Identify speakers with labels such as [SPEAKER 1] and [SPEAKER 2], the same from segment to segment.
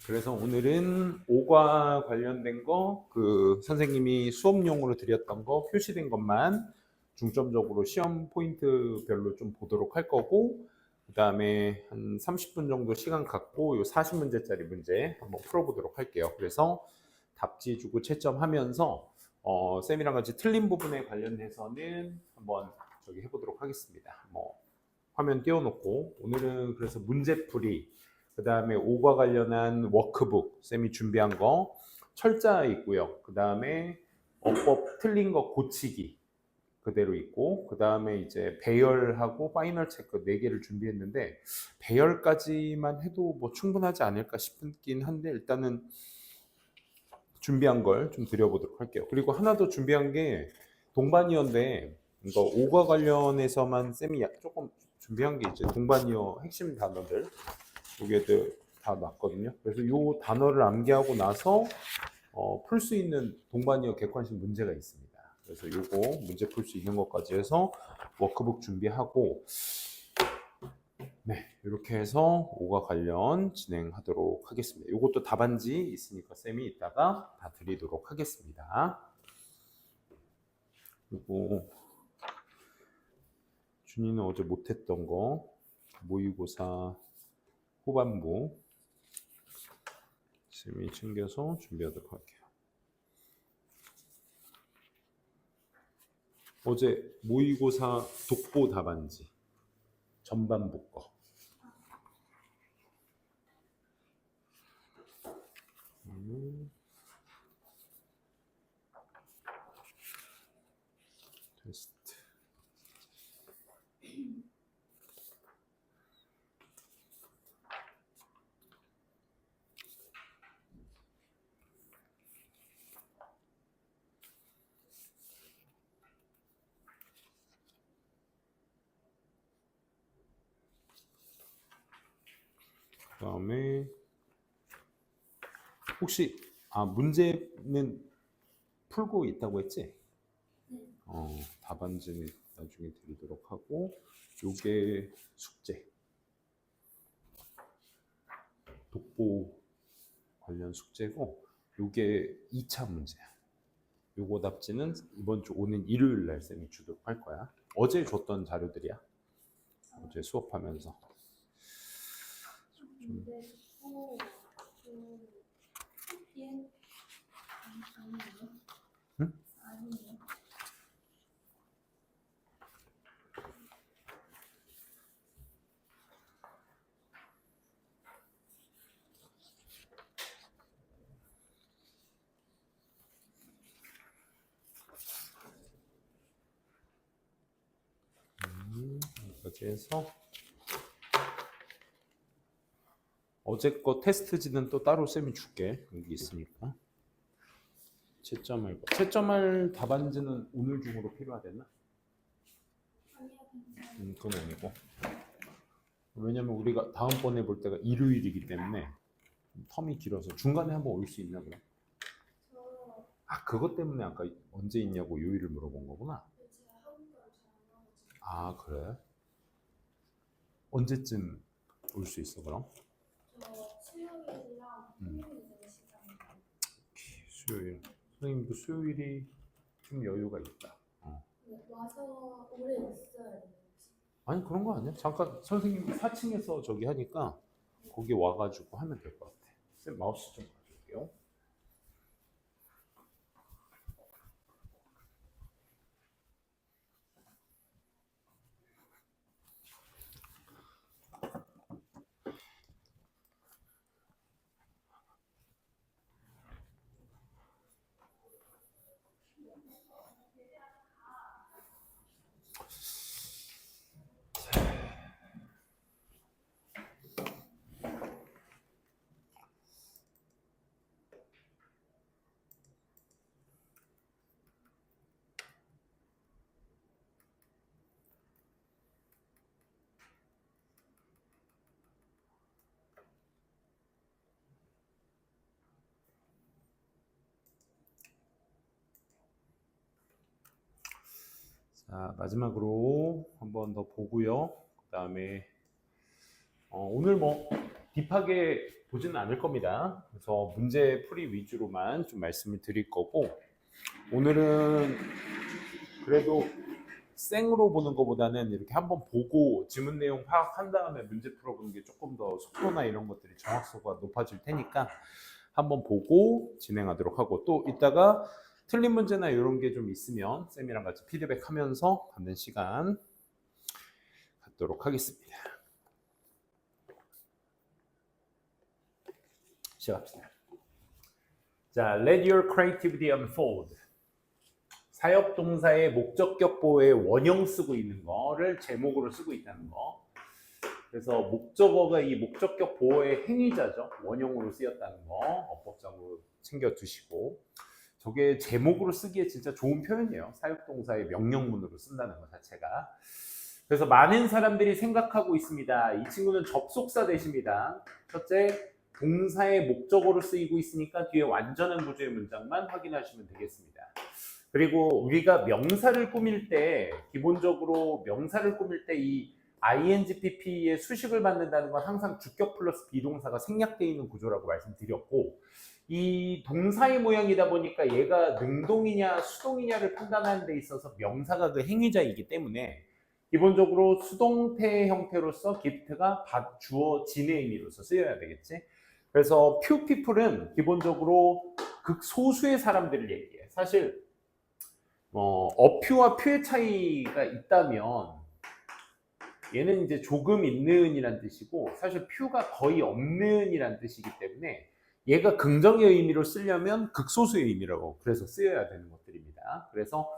[SPEAKER 1] 그래서 오늘은 오과 관련된 거, 그 선생님이 수업용으로 드렸던 거 표시된 것만 중점적으로 시험 포인트별로 좀 보도록 할 거고, 그 다음에 한 30분 정도 시간 갖고 요 40문제짜리 문제 한번 풀어보도록 할게요. 그래서 답지 주고 채점하면서 쌤이랑 같이 틀린 부분에 관련해서는 한번 저기 해보도록 하겠습니다. 뭐 화면 띄워놓고 오늘은 그래서 문제풀이, 그 다음에 오과 관련한 워크북 쌤이 준비한 거 철자 있고요. 그 다음에 어법 틀린 거 고치기 그대로 있고, 그 다음에 이제 배열하고 파이널 체크 4개를 준비했는데 배열까지만 해도 뭐 충분하지 않을까 싶긴 한데 일단은 준비한 걸 좀 드려보도록 할게요. 그리고 하나 더 준비한 게 동반이어인데, 이거 오과 관련해서만 쌤이 조금 준비한 게 이제 동반이어 핵심 단어들 여기에도 다 놨거든요. 그래서 이 단어를 암기하고 나서 풀 수 있는 동반이어 객관식 문제가 있습니다. 그래서 요거 문제 풀 수 있는 것까지 해서 워크북 준비하고, 네, 이렇게 해서 오과 관련 진행하도록 하겠습니다. 이것도 답안지 있으니까 쌤이 이따가 다 드리도록 하겠습니다. 그리고 준이는 어제 못했던 거 모의고사 후반부 쌤이 챙겨서 준비하도록 할게요. 어제 모의고사 독보 답안지 전반부 거. 테스트. 그 다음에 혹시 문제는 풀고 있다고 했지? 답안지는 나중에 드리도록 하고, 요게 숙제 독보 관련 숙제고, 요게 2차 문제야. 요거 답지는 이번 주 오는 일요일 날 쌤이 주도록 할 거야. 어제 줬던 자료들이야. 어제 수업하면서. 응? 여기까지 해서 어제 거 테스트지는 또 따로 쌤이 줄게. 여기 있으니까. 채점할 답안지는 오늘 중으로 필요하겠나? 그건 아니고. 왜냐면 우리가 다음번에 볼 때가 일요일이기 때문에 텀이 길어서 중간에 한번 올 수 있나 그래? 그것 때문에 아까 언제 있냐고 요일을 물어본 거구나. 그래? 언제쯤 올 수 있어 그럼?
[SPEAKER 2] 수요일이랑 토요일에 시간이
[SPEAKER 1] 수요일. 선생님도 수요일이 좀 여유가 있다.
[SPEAKER 2] 와서 오래 있어야 돼요.
[SPEAKER 1] 아니 그런 거 아니야. 잠깐 선생님 4층에서 저기 하니까 거기 와가지고 하면 될 것 같아. 쌤 마우스 좀 가져올게요. 자, 마지막으로 한 번 더 보고요. 그 다음에 오늘 뭐 딥하게 보지는 않을 겁니다. 그래서 문제 풀이 위주로만 좀 말씀을 드릴 거고, 오늘은 그래도 생으로 보는 것보다는 이렇게 한번 보고 지문 내용 파악한 다음에 문제 풀어보는 게 조금 더 속도나 이런 것들이 정확도가 높아질 테니까 한번 보고 진행하도록 하고, 또 이따가 틀린 문제나 이런 게 좀 있으면 쌤이랑 같이 피드백하면서 받는 시간 갖도록 하겠습니다. 시작합시다. 자, let your creativity unfold. 사역동사의 목적격 보호의 원형 쓰고 있는 거를 제목으로 쓰고 있다는 거. 그래서 목적어가 이 목적격 보호의 행위자죠. 원형으로 쓰였다는 거 어법적으로 챙겨두시고, 저게 제목으로 쓰기에 진짜 좋은 표현이에요. 사역동사의 명령문으로 쓴다는 것 자체가. 그래서 많은 사람들이 생각하고 있습니다. 이 친구는 접속사 대십니다. 첫째, 동사의 목적어로 쓰이고 있으니까 뒤에 완전한 구조의 문장만 확인하시면 되겠습니다. 그리고 우리가 명사를 꾸밀 때, 기본적으로 명사를 꾸밀 때 이 INGPP의 수식을 받는다는 건 항상 주격 플러스 비동사가 생략되어 있는 구조라고 말씀드렸고, 이 동사의 모양이다 보니까 얘가 능동이냐 수동이냐를 판단하는 데 있어서 명사가 그 행위자이기 때문에 기본적으로 수동태 형태로서 기프트가 주어 진의 의미로서 쓰여야 되겠지. 그래서 few people은 기본적으로 극소수의 사람들을 얘기해. 사실 어퓨와 퓨의 차이가 있다면 얘는 이제 조금 있는 이란 뜻이고, 사실 퓨가 거의 없는 이란 뜻이기 때문에 얘가 긍정의 의미로 쓰려면 극소수의 의미라고 그래서 쓰여야 되는 것들입니다. 그래서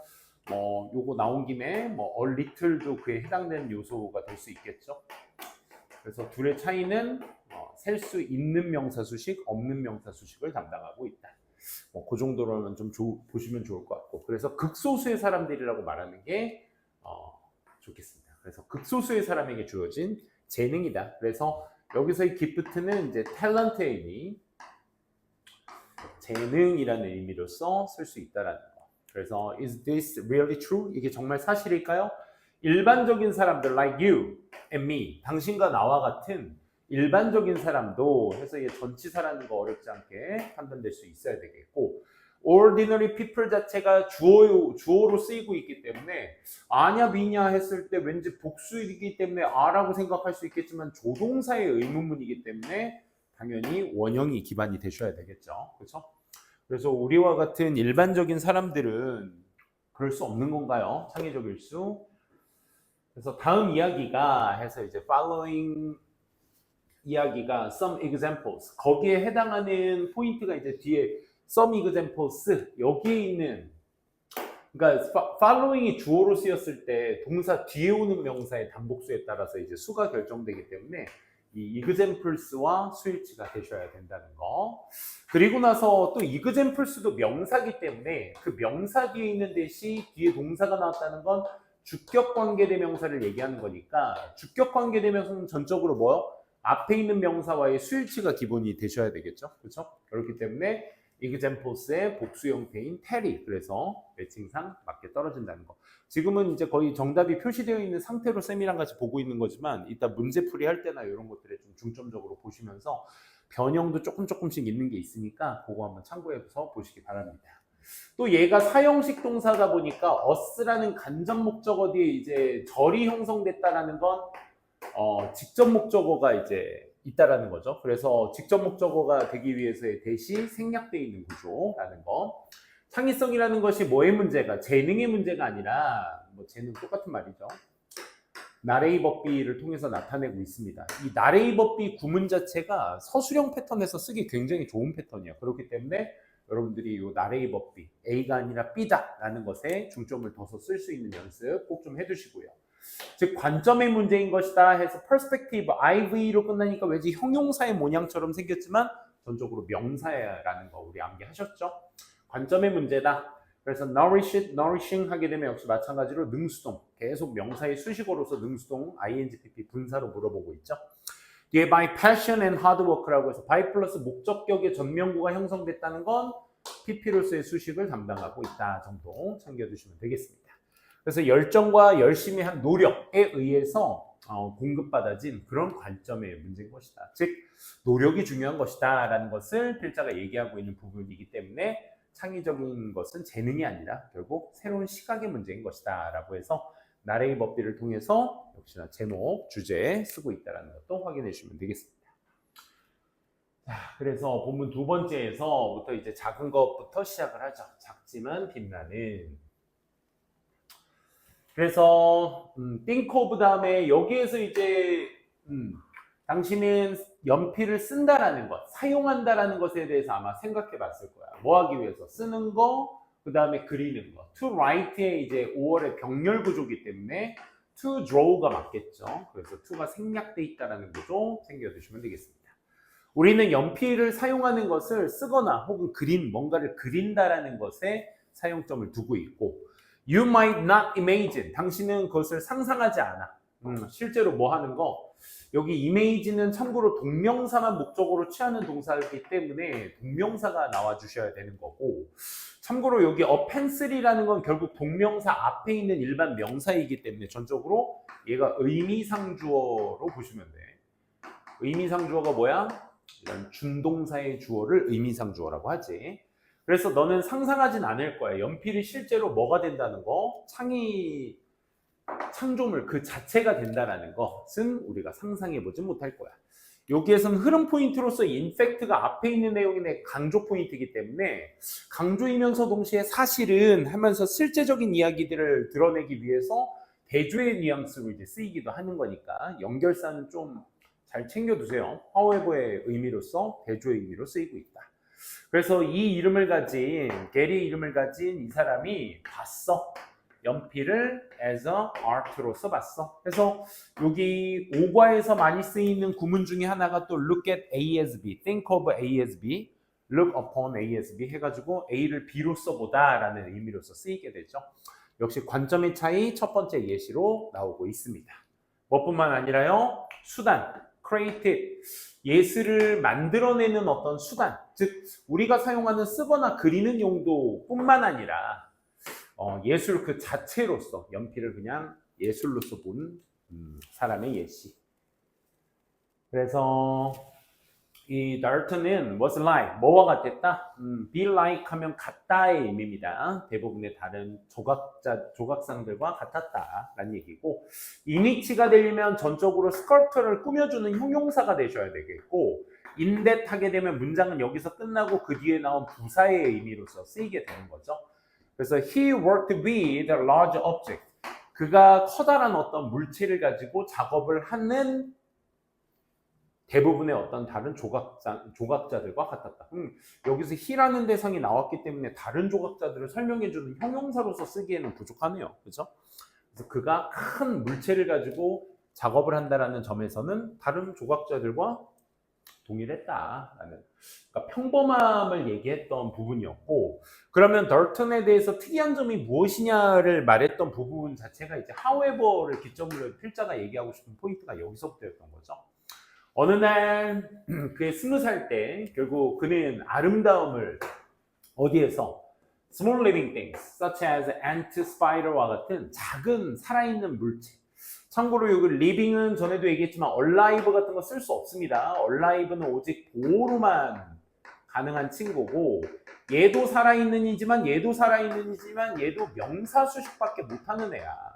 [SPEAKER 1] 요거 나온 김에 a little도 그에 해당되는 요소가 될 수 있겠죠. 그래서 둘의 차이는 셀 수 있는 명사 수식, 없는 명사 수식을 담당하고 있다. 그 정도로는 좀 보시면 좋을 것 같고, 그래서 극소수의 사람들이라고 말하는 게 좋겠습니다. 그래서 극소수의 사람에게 주어진 재능이다. 그래서 여기서의 기프트는 이제 탤런트의 의미, 재능이라는 의미로서 쓸 수 있다라는 거. 그래서 is this really true? 이게 정말 사실일까요? 일반적인 사람들 like you and me, 당신과 나와 같은 일반적인 사람도 해서 이게 전치사라는 거 어렵지 않게 판단될 수 있어야 되겠고, ordinary people 자체가 주어로 쓰이고 있기 때문에 아냐 미냐 했을 때 왠지 복수이기 때문에 아라고 생각할 수 있겠지만 조동사의 의문문이기 때문에 당연히 원형이 기반이 되셔야 되겠죠. 그렇죠? 그래서 우리와 같은 일반적인 사람들은 그럴 수 없는 건가요? 창의적 일수. 그래서 다음 이야기가 해서 이제 following 이야기가 some examples, 거기에 해당하는 포인트가 이제 뒤에 some examples 여기에 있는, 그러니까 following이 주어로 쓰였을 때 동사 뒤에 오는 명사의 단복수에 따라서 이제 수가 결정되기 때문에 이 examples와 수일치가 되셔야 된다는 거. 그리고 나서 또 examples도 명사기 때문에 그 명사 뒤에 있는 대시 뒤에 동사가 나왔다는 건 주격 관계대명사를 얘기하는 거니까, 주격 관계대명사는 전적으로 뭐요? 앞에 있는 명사와의 수일치가 기본이 되셔야 되겠죠. 그렇죠? 그렇기 때문에 examples의 복수 형태인 텔이, 그래서 매칭상 맞게 떨어진다는 거. 지금은 이제 거의 정답이 표시되어 있는 상태로 쌤이랑 같이 보고 있는 거지만, 이따 문제풀이 할 때나 이런 것들에 좀 중점적으로 보시면서 변형도 조금씩 있는 게 있으니까 그거 한번 참고해서 보시기 바랍니다. 또 얘가 사형식 동사다 보니까 us라는 간접 목적어 뒤에 이제 절이 형성됐다라는 건 직접 목적어가 이제 있다라는 거죠. 그래서 직접 목적어가 되기 위해서의 대시 생략되어 있는 구조라는 거. 창의성이라는 것이 뭐의 문제가, 재능의 문제가 아니라, 재능 똑같은 말이죠. 나레이버비를 통해서 나타내고 있습니다. 이 나레이버비 구문 자체가 서술형 패턴에서 쓰기 굉장히 좋은 패턴이에요. 그렇기 때문에 여러분들이 이 나레이버비, A가 아니라 B다라는 것에 중점을 둬서 쓸 수 있는 연습 꼭 좀 해두시고요. 즉 관점의 문제인 것이다 해서 perspective, IV로 끝나니까 왠지 형용사의 모양처럼 생겼지만 전적으로 명사라는 거 우리 암기하셨죠? 관점의 문제다. 그래서 nourishing 하게 되면 역시 마찬가지로 능수동, 계속 명사의 수식어로서 능수동, INGPP 분사로 물어보고 있죠. 뒤에 by passion and hard work라고 해서 by 플러스 목적격의 전명구가 형성됐다는 건 PP로서의 수식을 담당하고 있다 정도 챙겨두시면 되겠습니다. 그래서 열정과 열심히 한 노력에 의해서 공급받아진 그런 관점의 문제인 것이다. 즉 노력이 중요한 것이다 라는 것을 필자가 얘기하고 있는 부분이기 때문에 창의적인 것은 재능이 아니라 결국 새로운 시각의 문제인 것이다 라고 해서 나레이 법비를 통해서 역시나 제목, 주제에 쓰고 있다는 것도 확인해 주시면 되겠습니다. 자, 그래서 본문 두 번째에서부터 이제 작은 것부터 시작을 하죠. 작지만 빛나는. 그래서 think of 다음에 여기에서 이제 당신은 연필을 쓴다라는 것, 사용한다라는 것에 대해서 아마 생각해 봤을 거야. 뭐 하기 위해서? 쓰는 거, 그 다음에 그리는 거. to write의 이제 5월의 병렬 구조이기 때문에 to draw가 맞겠죠. 그래서 to가 생략돼 있다라는 구조 챙겨두시면 되겠습니다. 우리는 연필을 사용하는 것을 쓰거나 혹은 뭔가를 그린다라는 것에 사용점을 두고 있고 You might not imagine. 당신은 그것을 상상하지 않아. 실제로 뭐 하는 거? 여기 image는 참고로 동명사만 목적으로 취하는 동사이기 때문에 동명사가 나와 주셔야 되는 거고 참고로 여기 a pencil이라는 건 결국 동명사 앞에 있는 일반 명사이기 때문에 전적으로 얘가 의미상주어로 보시면 돼. 의미상주어가 뭐야? 이런 준동사의 주어를 의미상주어라고 하지. 그래서 너는 상상하진 않을 거야. 연필이 실제로 뭐가 된다는 거, 창조물 그 자체가 된다는 것은 우리가 상상해보지 못할 거야. 여기에서는 흐름 포인트로서 인팩트가 앞에 있는 내용의 강조 포인트이기 때문에 강조이면서 동시에 사실은 하면서 실제적인 이야기들을 드러내기 위해서 대조의 뉘앙스로 이제 쓰이기도 하는 거니까 연결사는 좀 잘 챙겨두세요. however의 의미로서 대조의 의미로 쓰이고 있다. 그래서 이 이름을 가진 게리 이름을 가진 이 사람이 봤어. 연필을 as a art로서 봤어. 그래서 여기 5과에서 많이 쓰이는 구문 중에 하나가 또 look at A as B, think of A as B, look upon A as B 해가지고 A를 B로서 보다라는 의미로서 쓰이게 되죠. 역시 관점의 차이 첫 번째 예시로 나오고 있습니다. 뭐뿐만 아니라요. 수단, creative, 예술을 만들어내는 어떤 수단, 즉 우리가 사용하는 쓰거나 그리는 용도뿐만 아니라 예술 그 자체로서 연필을 그냥 예술로서 본 사람의 예시. 그래서 이 Dalton은 was like, 뭐와 같았다? be like 하면 같다의 의미입니다. 대부분의 다른 조각상들과 같았다라는 얘기고 이미치가 되려면 전적으로 스컬프터를 꾸며주는 형용사가 되셔야 되겠고 인댓 하게 되면 문장은 여기서 끝나고 그 뒤에 나온 부사의 의미로서 쓰이게 되는 거죠. 그래서 he worked with a large object. 그가 커다란 어떤 물체를 가지고 작업을 하는 대부분의 어떤 다른 조각자들과 같았다. 여기서 he라는 대상이 나왔기 때문에 다른 조각자들을 설명해주는 형용사로서 쓰기에는 부족하네요. 그렇죠? 그래서 그가 큰 물체를 가지고 작업을 한다라는 점에서는 다른 조각자들과 동일했다라는, 그러니까 평범함을 얘기했던 부분이었고, 그러면 덜턴에 대해서 특이한 점이 무엇이냐를 말했던 부분 자체가 이제 however를 기점으로 필자가 얘기하고 싶은 포인트가 여기서부터였던 거죠. 어느 날 그의 20살 때 결국 그는 아름다움을 어디에서 small living things such as ant, spider와 같은 작은 살아있는 물체. 참고로 여기 living은 전에도 얘기했지만 alive 같은 거 쓸 수 없습니다. alive는 오직 보호로만 가능한 친구고 얘도 살아있는 이지만 얘도 명사 수식밖에 못하는 애야.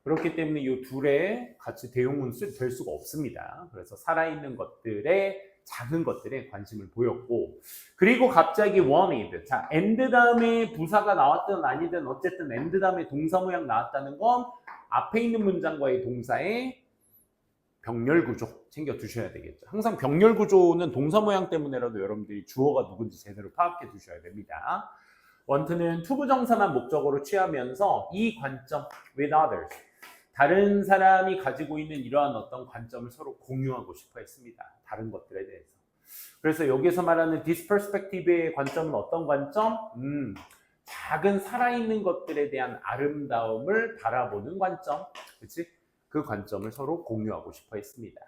[SPEAKER 1] 그렇기 때문에 이 둘의 같이 대용은 될 수가 없습니다. 그래서 살아있는 것들의 작은 것들에 관심을 보였고 그리고 갑자기 wanted. 자, and 다음에 부사가 나왔든 아니든 어쨌든 and 다음에 동사 모양 나왔다는 건 앞에 있는 문장과의 동사의 병렬 구조 챙겨 두셔야 되겠죠. 항상 병렬 구조는 동사 모양 때문에라도 여러분들이 주어가 누군지 제대로 파악해 두셔야 됩니다. want는 투부정사만 목적으로 취하면서 이 관점 with others. 다른 사람이 가지고 있는 이러한 어떤 관점을 서로 공유하고 싶어 했습니다. 다른 것들에 대해서. 그래서 여기서 말하는 this perspective의 관점은 어떤 관점? 작은 살아있는 것들에 대한 아름다움을 바라보는 관점. 그치? 그 관점을 서로 공유하고 싶어 했습니다.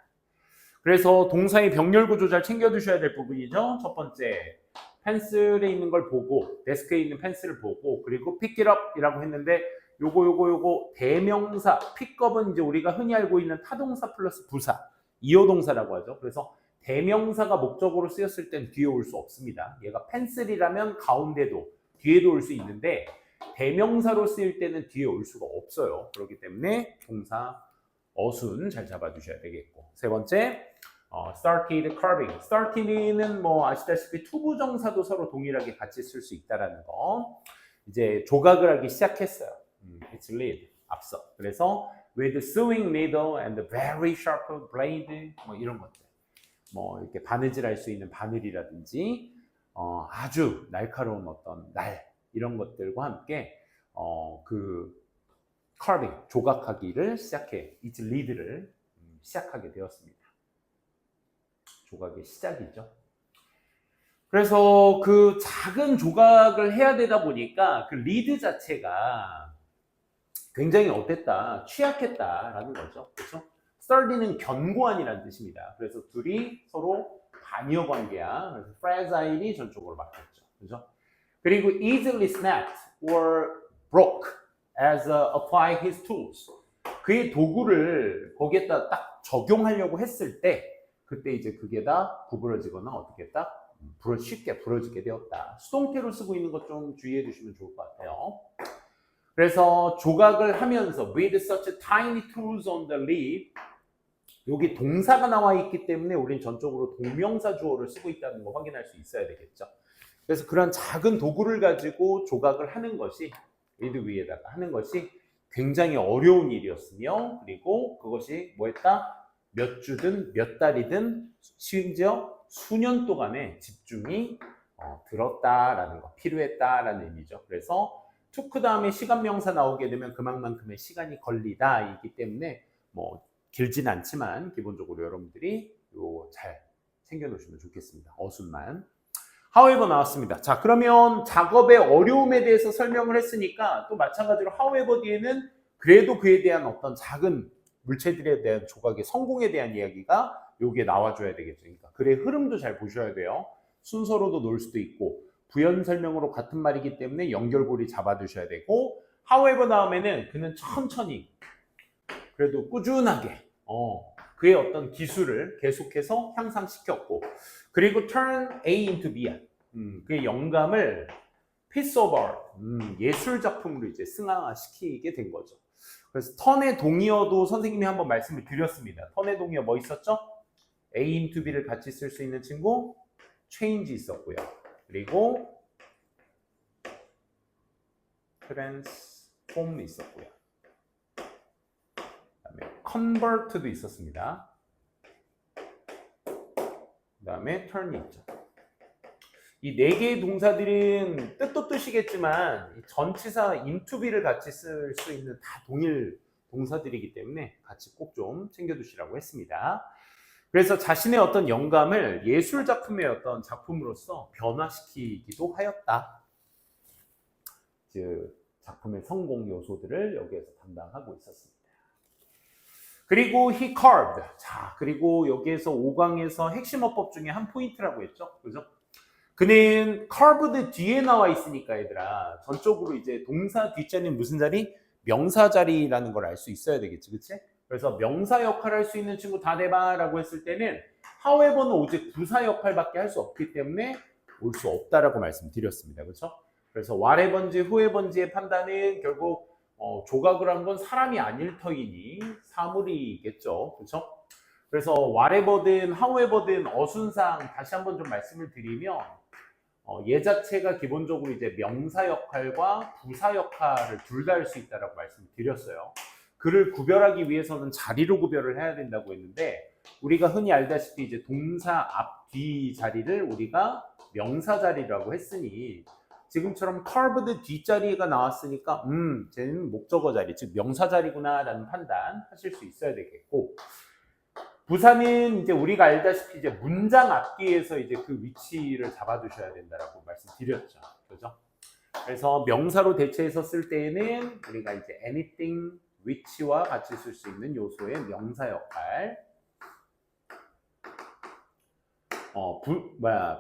[SPEAKER 1] 그래서 동사의 병렬 구조 잘 챙겨두셔야 될 부분이죠. 첫 번째, 펜슬에 있는 걸 보고, 데스크에 있는 펜슬을 보고, 그리고 pick it up 이라고 했는데 요거 대명사 pickup은 이제 우리가 흔히 알고 있는 타동사 플러스 부사 이어동사라고 하죠. 그래서 대명사가 목적으로 쓰였을 땐 뒤에 올 수 없습니다. 얘가 펜슬이라면 가운데도 뒤에도 올 수 있는데 대명사로 쓰일 때는 뒤에 올 수가 없어요. 그렇기 때문에 동사 어순 잘 잡아주셔야 되겠고, 세 번째 started carving. started는 뭐 아시다시피 투부정사도 서로 동일하게 같이 쓸 수 있다라는 거. 이제 조각을 하기 시작했어요. It's lead 앞서. 그래서 with sewing needle and very sharp blade 뭐 이런 것들. 뭐 이렇게 바느질할 수 있는 바늘이라든지 아주 날카로운 어떤 날 이런 것들과 함께 그 carving 조각하기를 시작해 It's lead를 시작하게 되었습니다. 조각의 시작이죠. 그래서 그 작은 조각을 해야 되다 보니까 그 리드 자체가 굉장히 어땠다, 취약했다라는 거죠. 그렇죠? sturdy는 견고한이라는 뜻입니다. 그래서 둘이 서로 반여 관계야. 그래서 fragile이 전쪽으로 바뀌었죠. 그렇죠? 그리고 easily snapped or broke as apply his tools. 그의 도구를 거기에다 딱 적용하려고 했을 때 그때 이제 그게 다 구부러지거나 어떻게 했다? 쉽게 부러지게 되었다. 수동태로 쓰고 있는 것 좀 주의해 주시면 좋을 것 같아요. 그래서 조각을 하면서 with such tiny tools on the leaf, 여기 동사가 나와 있기 때문에 우린 전적으로 동명사 주어를 쓰고 있다는 거 확인할 수 있어야 되겠죠. 그래서 그런 작은 도구를 가지고 조각을 하는 것이 with 위에다가 하는 것이 굉장히 어려운 일이었으며, 그리고 그것이 뭐했다? 몇 주든 몇 달이든 심지어 수년 동안의 집중이 들었다라는 거, 필요했다라는 의미죠. 그래서 took 다음에 시간 명사 나오게 되면 그만큼의 시간이 걸리다이기 때문에 뭐 길진 않지만 기본적으로 여러분들이 요 잘 챙겨놓으시면 좋겠습니다. 어순만. however 나왔습니다. 자, 그러면 작업의 어려움에 대해서 설명을 했으니까 또 마찬가지로 however 뒤에는 그래도 그에 대한 어떤 작은 물체들에 대한 조각의 성공에 대한 이야기가 여기에 나와줘야 되겠죠. 그러니까 글의 흐름도 잘 보셔야 돼요. 순서로도 놓을 수도 있고 부연 설명으로 같은 말이기 때문에 연결고리 잡아두셔야 되고, however 다음에는 그는 천천히 그래도 꾸준하게 그의 어떤 기술을 계속해서 향상시켰고, 그리고 turn A into B야. 그의 영감을 piece of art, 예술 작품으로 이제 승화시키게 된 거죠. 그래서 턴의 동의어도 선생님이 한번 말씀을 드렸습니다. 턴의 동의어 뭐 있었죠? A into B를 같이 쓸 수 있는 친구 change 있었고요. 그리고 transform 있었고요. 그다음에 convert도 있었습니다. 그다음에 turn이 있죠. 이 네 개의 동사들은 뜻도 뜻이겠지만 전치사 into be를 같이 쓸 수 있는 다 동일 동사들이기 때문에 같이 꼭 좀 챙겨두시라고 했습니다. 그래서 자신의 어떤 영감을 예술 작품의 어떤 작품으로서 변화시키기도 하였다. 즉 작품의 성공 요소들을 여기에서 담당하고 있었습니다. 그리고 he carved. 자, 그리고 여기에서 5강에서 핵심 어법 중에 한 포인트라고 했죠. 그죠? 그는 carved 뒤에 나와 있으니까 얘들아, 전적으로 이제 동사 뒷자리는 무슨 자리? 명사 자리라는 걸 알 수 있어야 되겠지, 그치? 그래서 명사 역할을 할 수 있는 친구 다 대봐라고 했을 때는 however는 오직 부사 역할밖에 할 수 없기 때문에 올 수 없다라고 말씀드렸습니다, 그렇죠? 그래서 whatever인지 whoever인지의 판단은 결국 조각을 한 건 사람이 아닐 터이니 사물이겠죠, 그렇죠? 그래서 whatever든 however든 어순상 다시 한번 좀 말씀을 드리면 얘 자체가 기본적으로 이제 명사 역할과 부사 역할을 둘 다 할 수 있다라고 말씀드렸어요. 그를 구별하기 위해서는 자리로 구별을 해야 된다고 했는데, 우리가 흔히 알다시피 이제 동사 앞, 뒤 자리를 우리가 명사 자리라고 했으니 지금처럼 carved 뒷자리가 나왔으니까 쟤는 목적어 자리, 즉 명사 자리구나 라는 판단 하실 수 있어야 되겠고, 부사는 이제 우리가 알다시피 이제 문장 앞뒤에서 이제 그 위치를 잡아두셔야 된다라고 말씀드렸죠. 그죠? 그래서 명사로 대체해서 쓸 때에는 우리가 이제 anything, which와 같이 쓸 수 있는 요소의 명사 역할.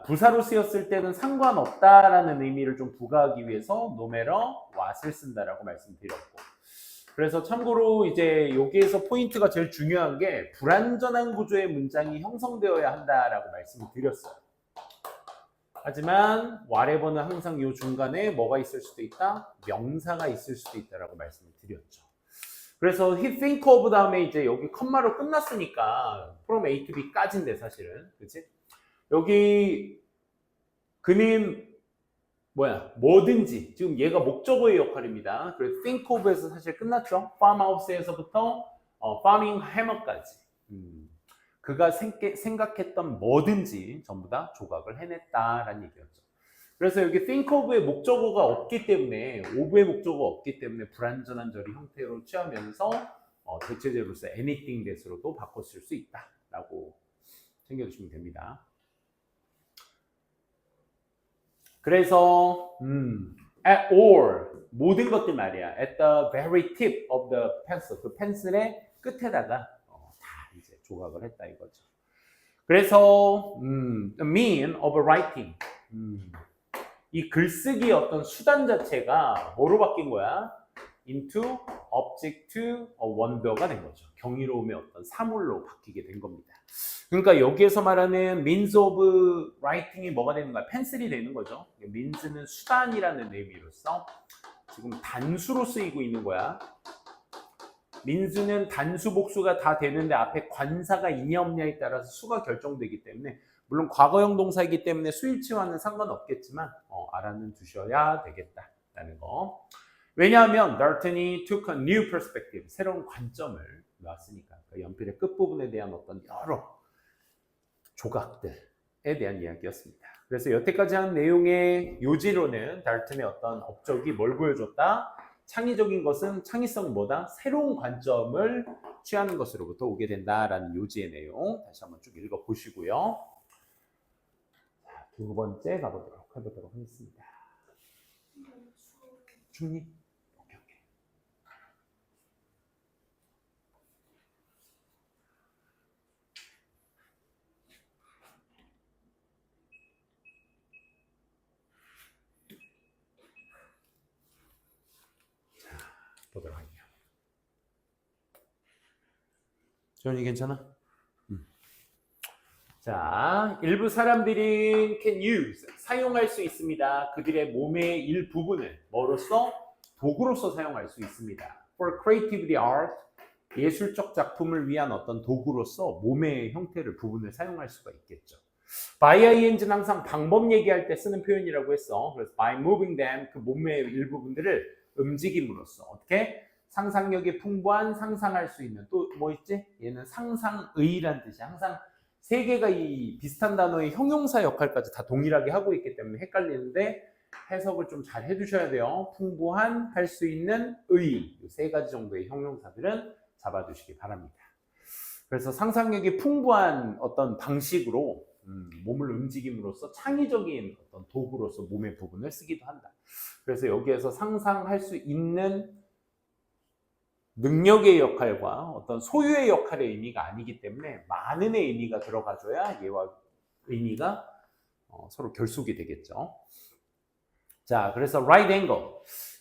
[SPEAKER 1] 부사로 쓰였을 때는 상관없다라는 의미를 좀 부과하기 위해서 no matter what을 쓴다라고 말씀드렸고, 그래서 참고로 이제 여기에서 포인트가 제일 중요한 게 불완전한 구조의 문장이 형성되어야 한다라고 말씀을 드렸어요. 하지만 whatever는 항상 이 중간에 뭐가 있을 수도 있다? 명사가 있을 수도 있다라고 말씀을 드렸죠. 그래서 he think of 다음에 이제 여기 컴마로 끝났으니까 from A to B까지인데 사실은 그치? 여기 그는 뭐든지 지금 얘가 목적어의 역할입니다. 그래서 think of에서 사실 끝났죠. farmhouse에서부터 farming hammer까지 그가 생각했던 뭐든지 전부 다 조각을 해냈다라는 얘기였죠. 그래서 여기 think of의 목적어가 없기 때문에 of의 목적어가 없기 때문에 불완전한 절이 형태로 취하면서 대체제로서 anything that으로도 바꿨을 수 있다라고 챙겨주시면 됩니다. 그래서 at all 모든 것들 말이야. at the very tip of the pencil 그 펜슬의 끝에다가 다 이제 조각을 했다 이거죠. 그래서 the mean of writing 이 글쓰기의 어떤 수단 자체가 뭐로 바뀐 거야? into object to wonder가 된 거죠. 경이로움의 어떤 사물로 바뀌게 된 겁니다. 그러니까 여기에서 말하는 means of writing이 뭐가 되는 거야? 펜슬이 되는 거죠. means는 수단이라는 의미로서 지금 단수로 쓰이고 있는 거야. means는 단수 복수가 다 되는데 앞에 관사가 있냐 없냐에 따라서 수가 결정되기 때문에 물론 과거형 동사이기 때문에 수일치와는 상관없겠지만 알아는 두셔야 되겠다라는 거. 왜냐하면 Dalton이 took a new perspective, 새로운 관점을 놨으니까 그 연필의 끝부분에 대한 어떤 여러 조각들에 대한 이야기였습니다. 그래서 여태까지 한 내용의 요지로는 달튼의 어떤 업적이 뭘 보여줬다? 창의적인 것은 창의성은 뭐다? 새로운 관점을 취하는 것으로부터 오게 된다라는 요지의 내용 다시 한번 쭉 읽어보시고요. 두 번째 해보도록 하겠습니다. 춥니? 오케이. 자, 보도록 할게요. 지원이 괜찮아? 자, 일부 사람들이 can use, 사용할 수 있습니다. 그들의 몸의 일부분을 뭐로써? 도구로서 사용할 수 있습니다. For creativity art, 예술적 작품을 위한 어떤 도구로서 몸의 형태를, 부분을 사용할 수가 있겠죠. by ing는 항상 방법 얘기할 때 쓰는 표현이라고 했어. 그래서 by moving them, 그 몸의 일부분들을 움직임으로써 어떻게? 상상력이 풍부한, 상상할 수 있는, 또 뭐 있지? 얘는 상상의란 뜻이 항상 세 개가 이 비슷한 단어의 형용사 역할까지 다 동일하게 하고 있기 때문에 헷갈리는데 해석을 좀 잘 해두셔야 돼요. 풍부한, 할 수 있는, 의, 이 세 가지 정도의 형용사들은 잡아두시기 바랍니다. 그래서 상상력이 풍부한 어떤 방식으로 몸을 움직임으로써 창의적인 어떤 도구로서 몸의 부분을 쓰기도 한다. 그래서 여기에서 상상할 수 있는 능력의 역할과 어떤 소유의 역할의 의미가 아니기 때문에 많은 의미가 들어가줘야 얘와 의미가 서로 결속이 되겠죠. 자, 그래서 right angle,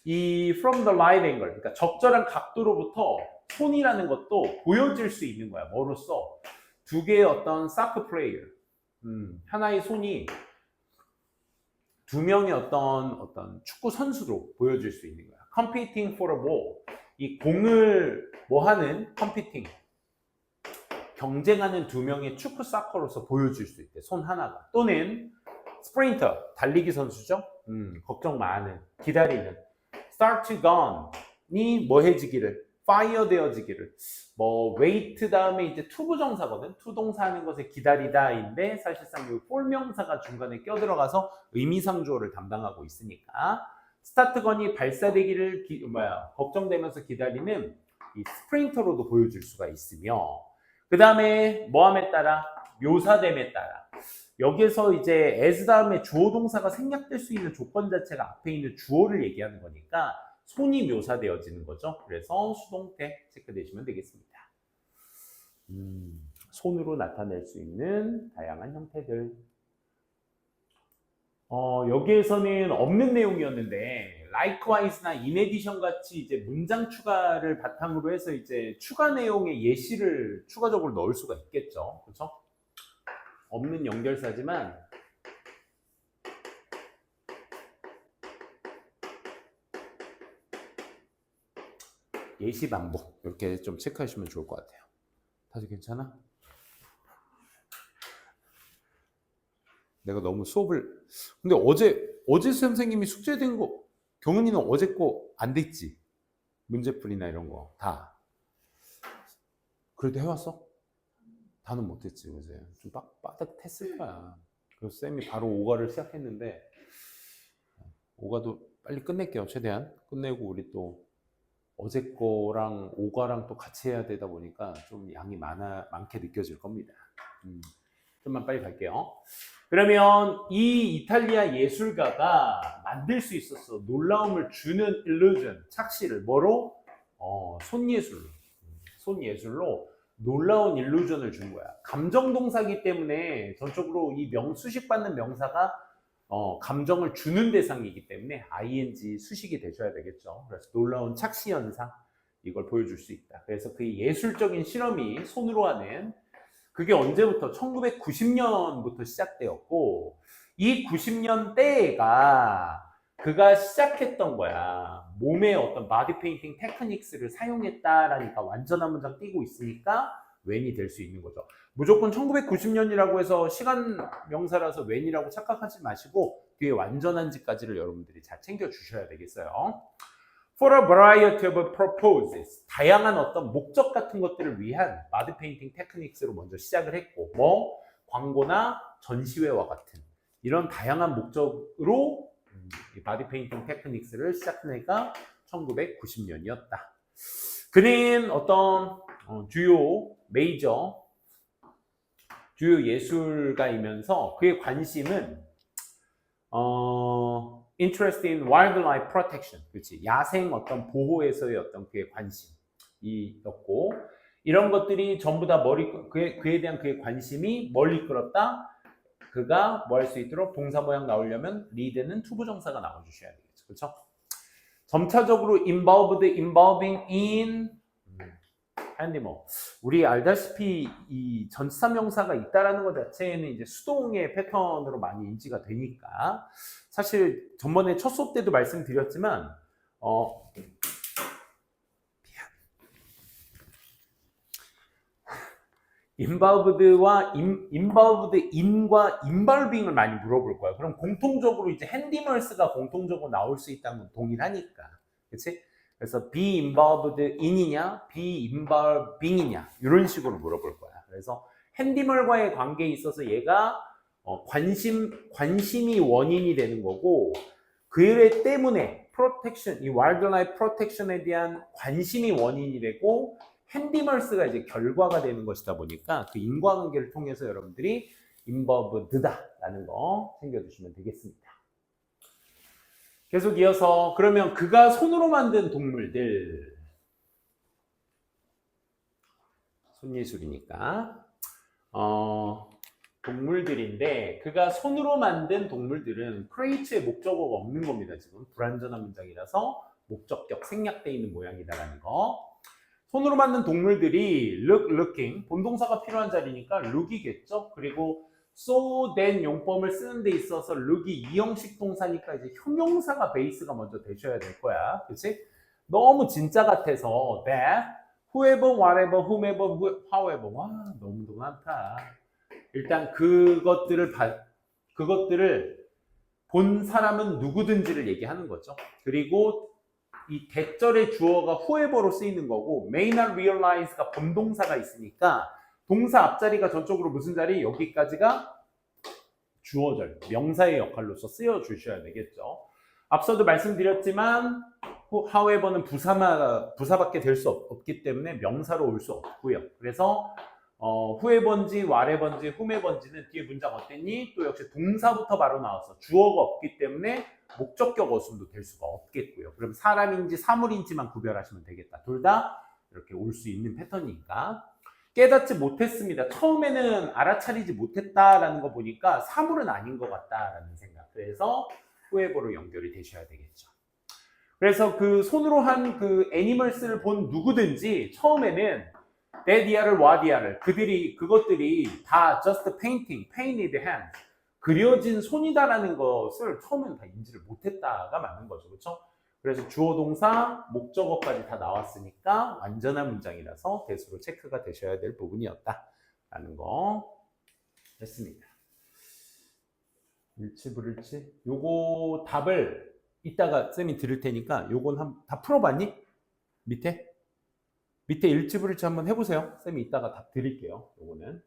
[SPEAKER 1] 이 from the right angle, 그러니까 적절한 각도로부터 손이라는 것도 보여질 수 있는 거야. 뭐로써? 두 개의 어떤 사크 플레이어, 하나의 손이 두 명의 어떤 축구 선수로 보여질 수 있는 거야. competing for a ball. 이 공을 뭐하는 competing 경쟁하는 두 명의 축구 사커로서 보여줄 수 있대. 손 하나가. 또는 스프린터 달리기 선수죠. 걱정 많은 기다리는 start to gun이 뭐 해지기를 fire 되어지기를 뭐 wait 다음에 이제 to 부정사거든. to 동사 하는 것에 기다리다인데 사실상 이 for 명사가 중간에 껴들어가서 의미상 주어를 담당하고 있으니까 스타트 건이 발사되기를 걱정되면서 기다리는 이 스프린터로도 보여줄 수가 있으며 그 다음에 뭐함에 따라 묘사됨에 따라 여기에서 이제 as 다음에 주어 동사가 생략될 수 있는 조건 자체가 앞에 있는 주어를 얘기하는 거니까 손이 묘사되어지는 거죠. 그래서 수동태 체크되시면 되겠습니다. 손으로 나타낼 수 있는 다양한 형태들. 여기에서는 없는 내용이었는데 likewise나 in addition 같이 이제 문장 추가를 바탕으로 해서 이제 추가 내용의 예시를 추가적으로 넣을 수가 있겠죠. 그렇죠? 없는 연결사지만 예시 반복 이렇게 좀 체크하시면 좋을 것 같아요. 다들 괜찮아? 내가 너무 수업을 근데 어제 선생님이 숙제된 거 경은이는 어제 거 안 됐지? 문제풀이나 이런 거 다. 그래도 해왔어? 다는 못했지 어제. 좀 빠듯했을 거야. 그래서 쌤이 바로 오가를 시작했는데 오가도 빨리 끝낼게요. 최대한 끝내고 우리 또 어제 거랑 오가랑 또 같이 해야 되다 보니까 좀 양이 많게 느껴질 겁니다. 좀만 빨리 갈게요. 그러면 이 이탈리아 예술가가 만들 수 있었어. 놀라움을 주는 illusion, 착시를 뭐로? 손예술로 놀라운 illusion을 준 거야. 감정동사기 때문에 전적으로 이 수식받는 명사가 감정을 주는 대상이기 때문에 ing 수식이 되셔야 되겠죠. 그래서 놀라운 착시 현상 이걸 보여줄 수 있다. 그래서 그 예술적인 실험이 손으로 하는 그게 언제부터? 1990년부터 시작되었고 이 90년대가 그가 시작했던 거야. 몸의 어떤 바디 페인팅 테크닉스를 사용했다라니까 완전한 문장 띄고 있으니까 when이 될 수 있는 거죠. 무조건 1990년이라고 해서 시간 명사라서 when이라고 착각하지 마시고 뒤에 완전한지까지를 여러분들이 잘 챙겨 주셔야 되겠어요. For a variety of purposes, 다양한 어떤 목적 같은 것들을 위한 바디 페인팅 테크닉스로 먼저 시작을 했고 광고나 전시회와 같은 이런 다양한 목적으로 이 바디 페인팅 테크닉스를 시작하니까 1990년이었다. 그는 어떤 주요 예술가이면서 그의 관심은 interest in wildlife protection, 그렇지? 야생 어떤 보호에서의 어떤 그의 관심이었고 이런 것들이 전부 다 그에 대한 그의 관심이 멀리 끌었다. 그가 뭐 할 수 있도록 동사 모양 나오려면 lead는 투부정사가 나와주셔야 되겠죠, 그렇죠? 점차적으로 involving in animal. 우리 알다시피 이 전치사 명사가 있다라는 것 자체는 이제 수동의 패턴으로 많이 인지가 되니까 사실 전번에 첫 수업 때도 말씀드렸지만 involved와 involved in과 involving을 많이 물어볼 거야. 그럼 공통적으로 이제 handimers가 공통적으로 나올 수 있다는 건 동일하니까, 그렇지? 그래서 be involved in이냐, be involving이냐 이런 식으로 물어볼 거야. 그래서 handimer과의 관계에 있어서 얘가 관심이 원인이 되는 거고 그 때문에 protection, 이 wildlife protection에 대한 관심이 원인이 되고 handimers가 이제 결과가 되는 것이다 보니까 그 인과관계를 통해서 여러분들이 involved다라는 거 챙겨주시면 되겠습니다. 계속 이어서 그러면 그가 손으로 만든 동물들 손예술이니까 동물들인데 그가 손으로 만든 동물들은 create의 목적어가 없는 겁니다. 지금 불완전한 문장이라서 목적격 생략되어 있는 모양이다라는 거. 손으로 만든 동물들이 looking 본동사가 필요한 자리니까 look이겠죠. 그리고 so then 용법을 쓰는 데 있어서 look이 이형식 동사니까 이제 형용사가 베이스가 먼저 되셔야 될 거야. 그치? 너무 진짜 같아서 that, whoever, whatever, whomever, however. 와, 너무 많다. 일단 그것들을 본 사람은 누구든지를 얘기하는 거죠. 그리고 이 대절의 주어가 whoever로 쓰이는 거고 may not realize가 본동사가 있으니까 동사 앞자리가 전적으로 무슨 자리? 여기까지가 주어절, 명사의 역할로서 쓰여주셔야 되겠죠. 앞서도 말씀드렸지만 however는 부사밖에 될 수 없기 때문에 명사로 올 수 없고요. 그래서 whoever인지 whatever인지 whomever인지는 뒤에 문장 어땠니? 또 역시 동사부터 바로 나와서 주어가 없기 때문에 목적격 어순도 될 수가 없겠고요. 그럼 사람인지 사물인지만 구별하시면 되겠다. 둘 다 이렇게 올 수 있는 패턴이니까. 깨닫지 못했습니다. 처음에는 알아차리지 못했다라는 거 보니까 사물은 아닌 것 같다라는 생각. 그래서 whoever로 연결이 되셔야 되겠죠. 그래서 그 손으로 한 그 애니멀스를 본 누구든지 처음에는 데디아를 와디아를 그것들이 다 just painting, painted hand 그려진 손이다라는 것을 처음에는 다 인지를 못했다가 맞는 거죠, 그렇죠? 그래서 주어 동사 목적어까지 다 나왔으니까 완전한 문장이라서 대수로 체크가 되셔야 될 부분이었다라는 거 했습니다. 일치 불일치 요거 답을 이따가 쌤이 들을 테니까 요건 다 풀어봤니? 밑에 일치 불일치 한번 해보세요. 쌤이 이따가 답 드릴게요. 요거는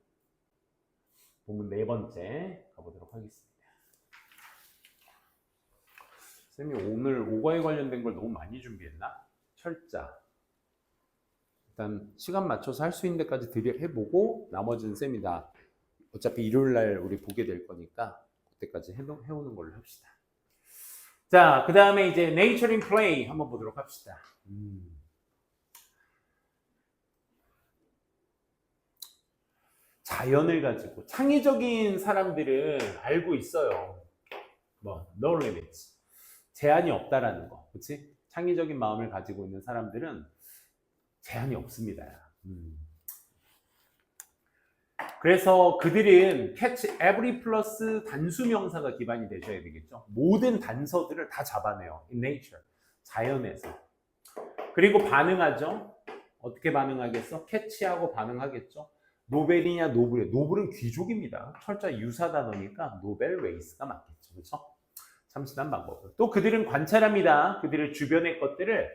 [SPEAKER 1] 부분 4번째 가보도록 하겠습니다. 쌤이 오늘 오과에 관련된 걸 너무 많이 준비했나? 철자 일단 시간 맞춰서 할 수 있는 데까지 해보고 나머지는 쌤이 다 어차피 일요일날 우리 보게 될 거니까 그때까지 해오는 걸로 합시다. 자, 그 다음에 이제 Nature in Play 한번 보도록 합시다. 자연을 가지고 창의적인 사람들은 알고 있어요. 뭐 no limits. 제한이 없다라는 거. 그렇지? 창의적인 마음을 가지고 있는 사람들은 제한이 없습니다. 그래서 그들은 catch every 플러스 단수 명사가 기반이 되셔야 되겠죠. 모든 단서들을 다 잡아내요. in nature. 자연에서. 그리고 반응하죠. 어떻게 반응하겠어? 캐치하고 반응하겠죠. 노벨이냐 노블이냐. 노블은 귀족입니다. 철자 유사 단어니까 노벨 레이스가 맞겠죠. 그렇죠? 참신한 방법. 또 그들은 관찰합니다. 그들의 주변의 것들을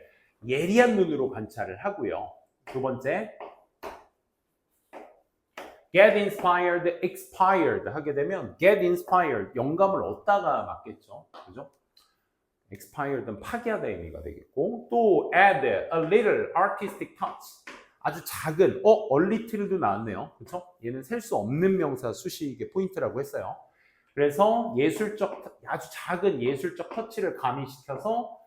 [SPEAKER 1] 예리한 눈으로 관찰을 하고요. 두 번째, get inspired, expired 하게 되면 get inspired, 영감을 얻다가 맞겠죠. 그죠? expired는 파괴하다 의미가 되겠고 또 add a little artistic touch, 아주 작은, a little도 나왔네요. 그렇죠? 얘는 셀 수 없는 명사 수식의 포인트라고 했어요. 그래서 아주 작은 예술적 터치를 가미시켜서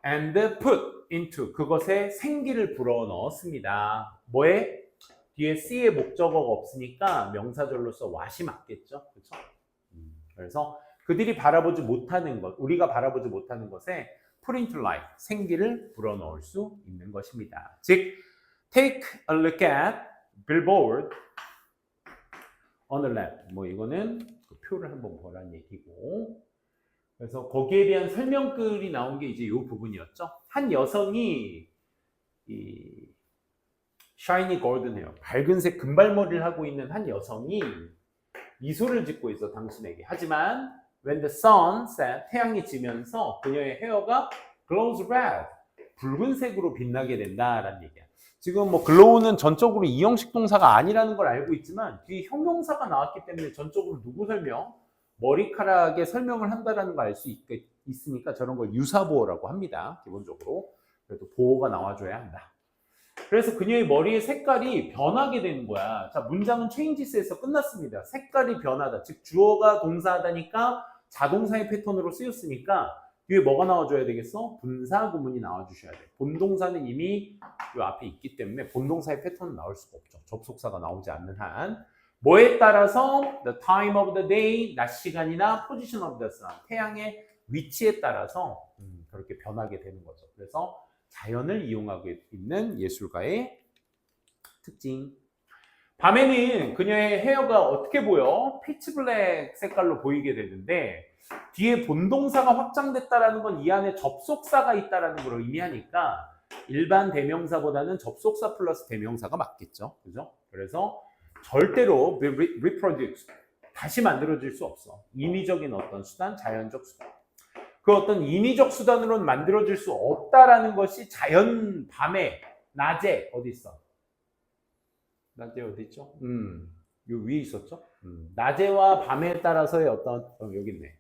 [SPEAKER 1] and put into, 그것에 생기를 불어넣었습니다. 뭐에? 뒤에 C의 목적어가 없으니까 명사절로서 what이 맞겠죠. 그렇죠? 그래서 그들이 바라보지 못하는 것, 우리가 바라보지 못하는 것에 put into life, 생기를 불어넣을 수 있는 것입니다. 즉, take a look at billboard on the left. 뭐 이거는 그 표를 한번 보라는 얘기고, 그래서 거기에 대한 설명글이 나온 게 이제 이 부분이었죠. 한 여성이 이 샤이니 골든 헤어, 밝은색 금발머리를 하고 있는 한 여성이 미소를 짓고 있어 당신에게. 하지만 when the sun set, 태양이 지면서 그녀의 헤어가 glows red, 붉은색으로 빛나게 된다라는 얘기야. 지금 뭐 glow는 전적으로 이형식 동사가 아니라는 걸 알고 있지만 뒤에 형용사가 나왔기 때문에 전적으로 누구 설명? 머리카락에 설명을 한다라는 걸 알 수 있으니까 저런 걸 유사보호라고 합니다. 기본적으로. 그래도 보호가 나와줘야 한다. 그래서 그녀의 머리의 색깔이 변하게 되는 거야. 자, 문장은 changes에서 끝났습니다. 색깔이 변하다. 즉 주어가 동사하다니까 자동사의 패턴으로 쓰였으니까 뒤에 뭐가 나와줘야 되겠어? 분사 구문이 나와주셔야 돼. 본동사는 이미 이 앞에 있기 때문에 본동사의 패턴은 나올 수가 없죠. 접속사가 나오지 않는 한. 뭐에 따라서 the time of the day, 낮 시간이나 position of the sun, 태양의 위치에 따라서 그렇게 변하게 되는 거죠. 그래서 자연을 이용하고 있는 예술가의 특징. 밤에는 그녀의 헤어가 어떻게 보여? 피치 블랙 색깔로 보이게 되는데 뒤에 본동사가 확장됐다라는 건 이 안에 접속사가 있다라는 걸 의미하니까 일반 대명사보다는 접속사 플러스 대명사가 맞겠죠. 그죠? 그래서 절대로 reproduce, 다시 만들어질 수 없어. 인위적인 어떤 수단, 자연적 수단. 그 어떤 인위적 수단으로는 만들어질 수 없다라는 것이 자연 밤에, 낮에, 어디 있어? 낮에 어디 있죠? 요 위에 있었죠? 낮에와 밤에 따라서의 어떤, 여기 있네.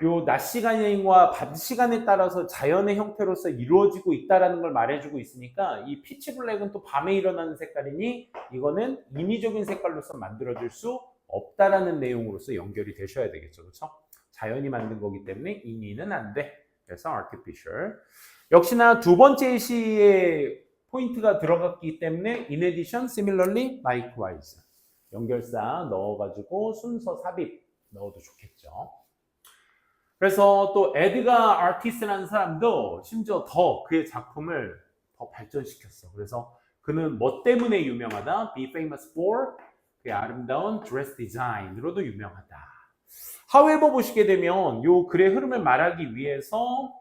[SPEAKER 1] 요 낮 시간과 밤 시간에 따라서 자연의 형태로서 이루어지고 있다라는 걸 말해주고 있으니까 이 피치 블랙은 또 밤에 일어나는 색깔이니 이거는 인위적인 색깔로서 만들어질 수 없다라는 내용으로서 연결이 되셔야 되겠죠. 그렇죠? 자연이 만든 거기 때문에 인위는 안 돼. 그래서 artificial. 역시나 두 번째 시에 포인트가 들어갔기 때문에 in addition, similarly, likewise. 연결사 넣어가지고 순서 삽입 넣어도 좋겠죠. 그래서 또 에드가 아티스라는 사람도 심지어 더 그의 작품을 더 발전시켰어. 그래서 그는 뭐 때문에 유명하다? Be famous for 그의 아름다운 드레스 디자인으로도 유명하다. However 보시게 되면 요 글의 흐름을 말하기 위해서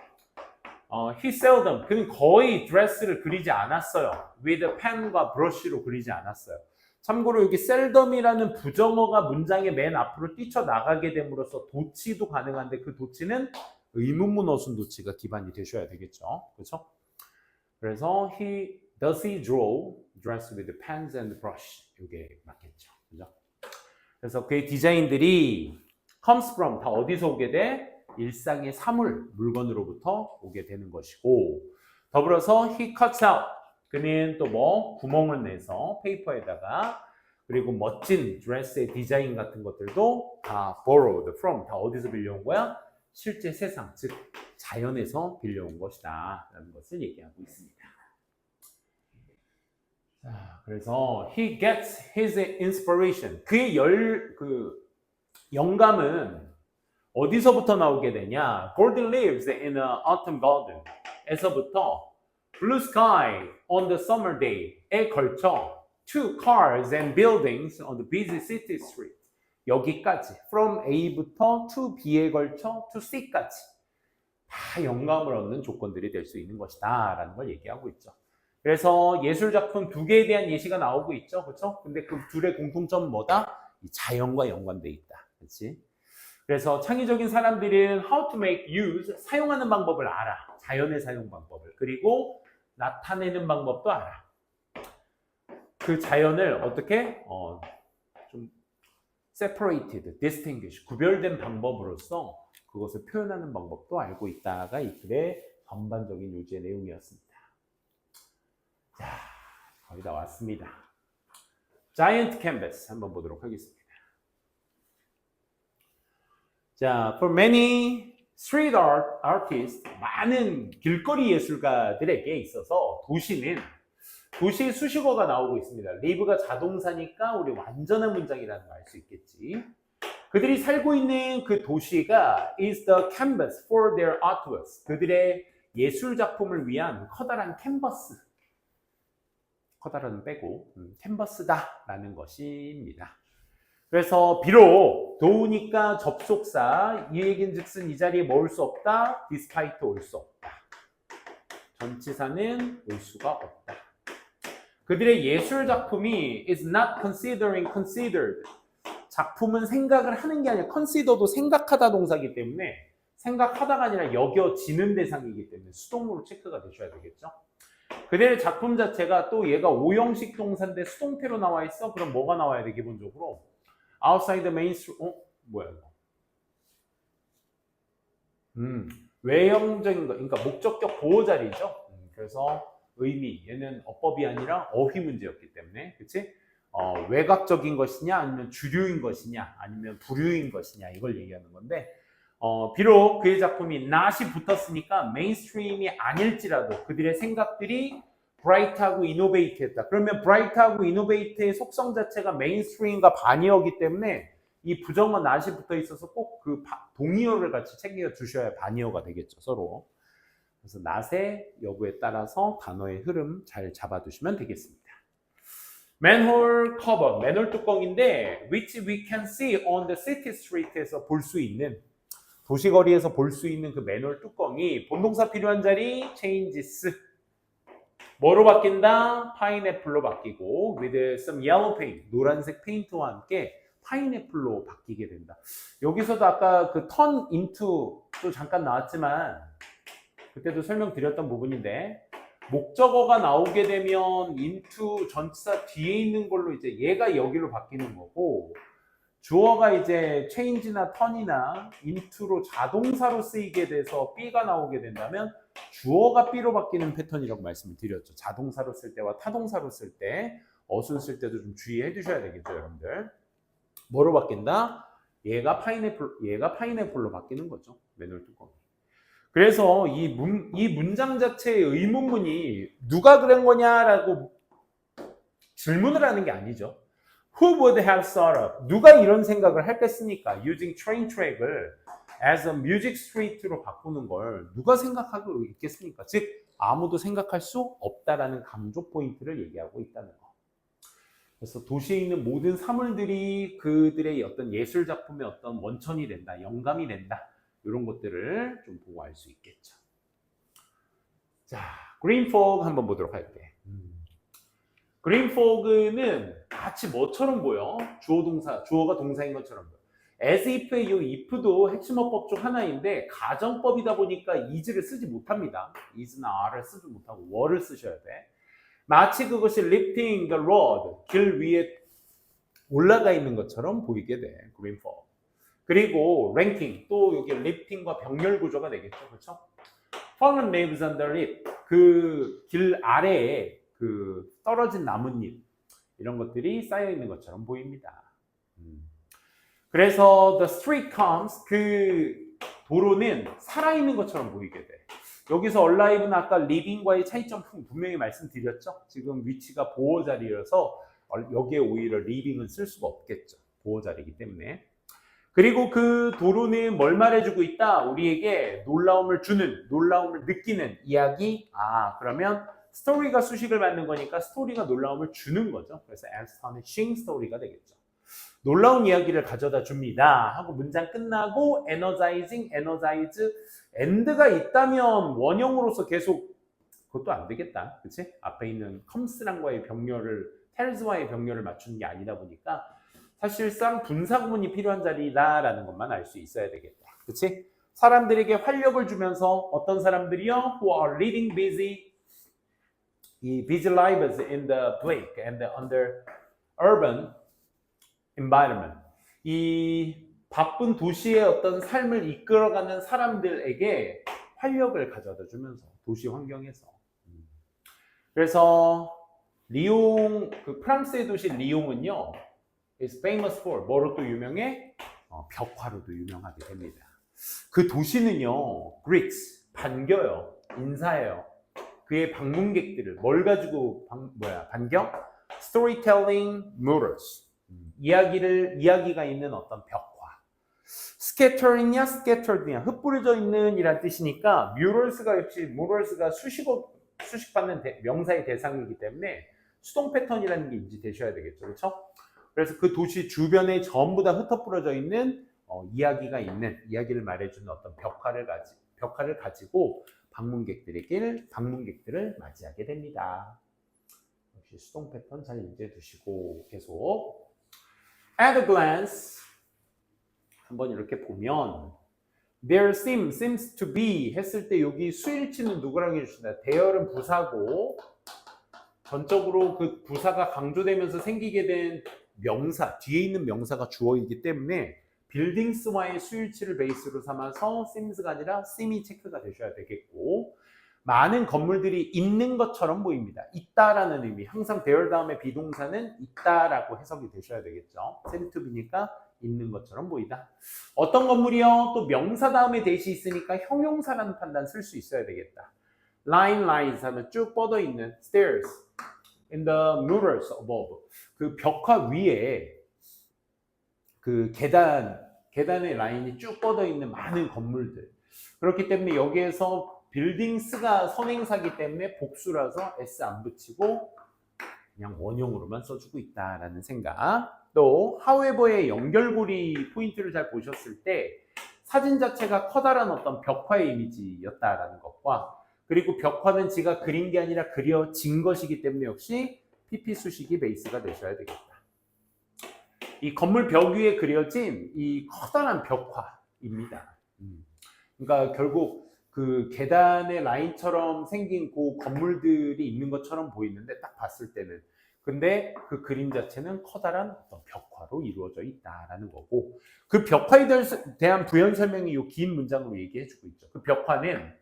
[SPEAKER 1] he seldom 그는 거의 드레스를 그리지 않았어요. with pen과 브러쉬로 그리지 않았어요. 참고로 여기 seldom이라는 부정어가 문장의 맨 앞으로 뛰쳐나가게 됨으로써 도치도 가능한데 그 도치는 의문문 어순 도치가 기반이 되셔야 되겠죠. 그렇죠? 그래서 does he draw dress with pens and brush? 이게 맞겠죠. 그죠? 그래서 그의 디자인들이 comes from 다 어디서 오게 돼? 일상의 사물, 물건으로부터 오게 되는 것이고 더불어서 he cuts out 그는 또 뭐 구멍을 내서 페이퍼에다가 그리고 멋진 드레스의 디자인 같은 것들도 다 borrowed from 다 어디서 빌려온 거야? 실제 세상 즉 자연에서 빌려온 것이다 라는 것을 얘기하고 있습니다. 자, 그래서 he gets his inspiration 그의 영감은 어디서부터 나오게 되냐? Gordon lives in an autumn garden 에서부터 Blue sky on the summer day에 걸쳐 two cars and buildings on the busy city street 여기까지 from A부터 to B에 걸쳐 to C까지 다 영감을 얻는 조건들이 될 수 있는 것이다 라는 걸 얘기하고 있죠. 그래서 예술작품 두 개에 대한 예시가 나오고 있죠. 그렇죠? 근데 그 둘의 공통점은 뭐다? 이 자연과 연관돼 있다. 그렇지? 그래서 창의적인 사람들은 how to make use, 사용하는 방법을 알아. 자연의 사용 방법을. 그리고 나타내는 방법도 알아. 그 자연을 어떻게 좀 separated, distinguish, 구별된 방법으로서 그것을 표현하는 방법도 알고 있다가 이 글의 전반적인 요지의 내용이었습니다. 자, 거의 다 왔습니다. Giant Canvas 한번 보도록 하겠습니다. 자, for many street art artists, 많은 길거리 예술가들에게 있어서 도시의 수식어가 나오고 있습니다. live가 자동사니까 우리 완전한 문장이라는 걸 알 수 있겠지. 그들이 살고 있는 그 도시가 is the canvas for their artworks. 그들의 예술 작품을 위한 커다란 캔버스. 커다란은 빼고 캔버스다라는 것입니다. 그래서 비록 더우니까 접속사 이 얘긴즉슨 이 자리에 뭐 올 수 없다. despite 올 수 없다. 전치사는 올 수가 없다. 그들의 예술 작품이 is not considered. 작품은 생각을 하는 게 아니라 consider도 생각하다 동사이기 때문에 생각하다가 아니라 여겨지는 대상이기 때문에 수동으로 체크가 되셔야 되겠죠. 그들의 작품 자체가 또 얘가 오형식 동사인데 수동태로 나와 있어. 그럼 뭐가 나와야 돼 기본적으로? outside the mainstream. 뭐야 이거? 외형적인 거, 그러니까 목적격 보호 자리죠. 그래서 의미, 얘는 어법이 아니라 어휘 문제였기 때문에, 그렇지? 외곽적인 것이냐, 아니면 주류인 것이냐, 아니면 부류인 것이냐 이걸 얘기하는 건데, 비록 그의 작품이 not이 붙었으니까 메인스트림이 아닐지라도 그들의 생각들이 브라이트하고 이노베이트했다. 그러면 브라이트하고 이노베이트의 속성 자체가 메인스트림과 반이어기 때문에 이 부정어 not이 붙어 있어서 꼭 그 동의어를 같이 챙겨 주셔야 반이어가 되겠죠, 서로. 그래서 not의 여부에 따라서 단어의 흐름 잘 잡아두시면 되겠습니다. manhole cover, 맨홀 뚜껑인데 which we can see on the city street에서 볼 수 있는 도시거리에서 볼 수 있는 그 맨홀 뚜껑이 본동사 필요한 자리 changes 뭐로 바뀐다? 파인애플로 바뀌고 with some yellow paint 노란색 페인트와 함께 파인애플로 바뀌게 된다. 여기서도 아까 그 turn into 또 잠깐 나왔지만 그때도 설명드렸던 부분인데 목적어가 나오게 되면 into 전치사 뒤에 있는 걸로 이제 얘가 여기로 바뀌는 거고 주어가 이제 change나 turn이나 into로 자동사로 쓰이게 돼서 B가 나오게 된다면 주어가 B로 바뀌는 패턴이라고 말씀을 드렸죠. 자동사로 쓸 때와 타동사로 쓸 때, 어순 쓸 때도 좀 주의해 주셔야 되겠죠, 여러분들. 뭐로 바뀐다? 얘가 파인애플로 바뀌는 거죠. 맨홀 뚜껑이. 그래서 이 문장 자체의 의문문이 누가 그런 거냐라고 질문을 하는 게 아니죠. Who would have thought of? 누가 이런 생각을 했겠습니까? Using train track을 as a music street로 바꾸는 걸 누가 생각하고 있겠습니까? 즉 아무도 생각할 수 없다라는 강조 포인트를 얘기하고 있다는 거. 그래서 도시에 있는 모든 사물들이 그들의 어떤 예술 작품의 어떤 원천이 된다, 영감이 된다, 이런 것들을 좀 보고 알 수 있겠죠. 자, green fog 한번 보도록 할게. green fog는 마치 뭐처럼 보여? 주어가 동사인 것처럼 보여. as if의 이 if도 핵심어법 중 하나인데 가정법이다 보니까 is를 쓰지 못합니다. is나 are를 쓰지 못하고 were를 쓰셔야 돼. 마치 그것이 lifting the road, 길 위에 올라가 있는 것처럼 보이게 돼. green fog. 그리고 ranking, 또 여기 lifting과 병렬 구조가 되겠죠. 그렇죠? fallen leaves under it, 그 길 아래에 그 떨어진 나뭇잎, 이런 것들이 쌓여 있는 것처럼 보입니다. 그래서 the street comes, 그 도로는 살아있는 것처럼 보이게 돼. 여기서 alive는 아까 living과의 차이점 분명히 말씀드렸죠. 지금 위치가 보호 자리여서 여기에 오히려 living은 쓸 수가 없겠죠. 보호 자리이기 때문에. 그리고 그 도로는 뭘 말해주고 있다? 우리에게 놀라움을 주는, 놀라움을 느끼는 이야기. 그러면 스토리가 수식을 받는 거니까 스토리가 놀라움을 주는 거죠. 그래서 astonishing story가 되겠죠. 놀라운 이야기를 가져다 줍니다 하고 문장 끝나고 energizing, energize, and가 있다면 원형으로서 계속 그것도 안 되겠다. 그치? 앞에 있는 comes랑과의 병렬을, tells와의 병렬을 맞추는 게 아니다 보니까 사실상 분사구문이 필요한 자리다라는 것만 알 수 있어야 되겠다. 그치? 사람들에게 활력을 주면서 어떤 사람들이요? Who are leading busy lives in the bleak and under urban environment. 이 바쁜 도시의 어떤 삶을 이끌어가는 사람들에게 활력을 가져다 주면서 도시 환경에서. 그래서 리옹, 그 프랑스의 도시 리옹은요, is famous for 뭐로 또 유명해? 벽화로도 유명하게 됩니다. 그 도시는요, Greeks 반겨요, 인사해요. 그의 방문객들을 뭘 가지고 반겨? Storytelling murals. 이야기가 있는 어떤 벽화. scattering이냐 scattered냐 흩뿌려져 있는 이란 뜻이니까 murals가 수식받는 명사의 대상이기 때문에 수동 패턴이라는 게 인지되셔야 되겠죠. 그렇죠? 그래서 그 도시 주변에 전부 다 흩어뿌려져 있는 이야기를 말해주는 어떤 벽화를 가지고 방문객들을 맞이하게 됩니다. 역시 수동 패턴 잘 인지해 두시고 계속 at a glance 한번 이렇게 보면 there seems to be 했을 때 여기 수일치는 누구랑 해주신다? 대열은 부사고 전적으로 그 부사가 강조되면서 생기게 된 명사, 뒤에 있는 명사가 주어이기 때문에 buildings와의 수일치를 베이스로 삼아서 seems가 아니라 seem이 체크가 되셔야 되겠고 많은 건물들이 있는 것처럼 보입니다. 있다라는 의미, 항상 there 다음에 비동사는 있다라고 해석이 되셔야 되겠죠. seem to be니까 있는 것처럼 보이다. 어떤 건물이요? 또 명사 다음에 대시 있으니까 형용사라는 판단 쓸 수 있어야 되겠다. lines 하면 쭉 뻗어 있는 stairs in the murals above. 그 벽화 위에 그 계단의 라인이 쭉 뻗어 있는 많은 건물들. 그렇기 때문에 여기에서 빌딩스가 선행사기 때문에 복수라서 s 안 붙이고 그냥 원형으로만 써주고 있다라는 생각. 또 however의 연결고리 포인트를 잘 보셨을 때 사진 자체가 커다란 어떤 벽화의 이미지였다라는 것과 그리고 벽화는 지가 그린 게 아니라 그려진 것이기 때문에 역시 PP 수식이 베이스가 되셔야 되겠다. 이 건물 벽 위에 그려진 이 커다란 벽화입니다. 그러니까 결국 그 계단의 라인처럼 생긴 그 건물들이 있는 것처럼 보이는데 딱 봤을 때는 근데 그 그림 자체는 커다란 어떤 벽화로 이루어져 있다라는 거고 그 벽화에 대한 부연 설명이 이 긴 문장으로 얘기해주고 있죠. 그 벽화는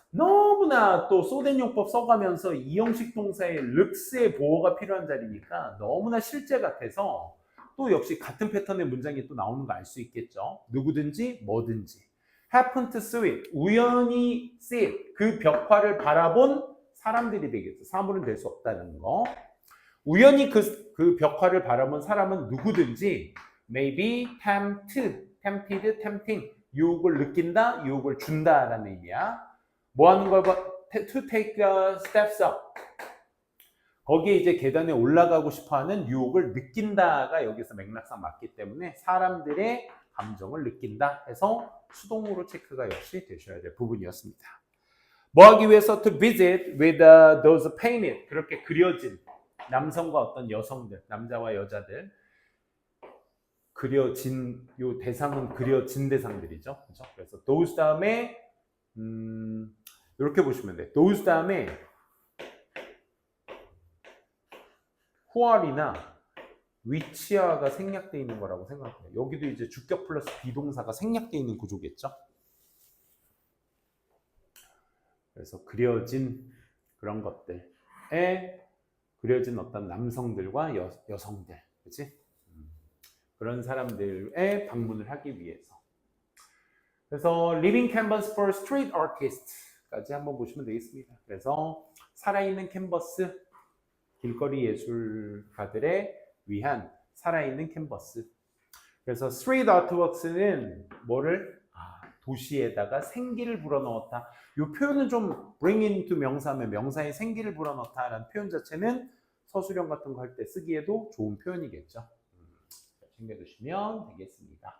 [SPEAKER 1] 너무나 또 소덴용법 써가면서 이형식 동사의 륵스의 보호가 필요한 자리니까 너무나 실제 같아서 또 역시 같은 패턴의 문장이 또 나오는 거 알 수 있겠죠. 누구든지 뭐든지 happen to see it, 우연히 see it, 그 벽화를 바라본 사람들이 되겠죠. 사물은 될 수 없다는 거. 우연히 그 벽화를 바라본 사람은 누구든지 maybe tempt tempted, tempting. 유혹을 느낀다, 유혹을 준다라는 의미야. 뭐 하는 걸 봐? To take steps up. 거기에 이제 계단에 올라가고 싶어하는 유혹을 느낀다가 여기서 맥락상 맞기 때문에 사람들의 감정을 느낀다 해서 수동으로 체크가 역시 되셔야 될 부분이었습니다. 뭐 하기 위해서 to visit with those painted 그렇게 그려진 남성과 어떤 여성들, 남자와 여자들 그려진 요 대상은 그려진 대상들이죠. 그렇죠? 그래서 those 다음에 이렇게 보시면 돼. those 다음에 whoare이나 which가 생략되어 있는 거라고 생각해요. 여기도 이제 주격 플러스 비동사가 생략되어 있는 구조겠죠. 그래서 그려진 그런 것들에 그려진 어떤 남성들과 여성들, 그렇지? 그런 사람들의 방문을 하기 위해서. 그래서 Living Canvas for Street Artist까지 한번 보시면 되겠습니다. 그래서 살아있는 캔버스, 길거리 예술가들에 위한 살아있는 캔버스. 그래서 Street Artworks는 뭐를? 도시에다가 생기를 불어넣었다. 이 표현은 좀 bring into 명사면 명사에 생기를 불어넣다라는 표현 자체는 서술형 같은 거 할 때 쓰기에도 좋은 표현이겠죠. 챙겨두시면 되겠습니다.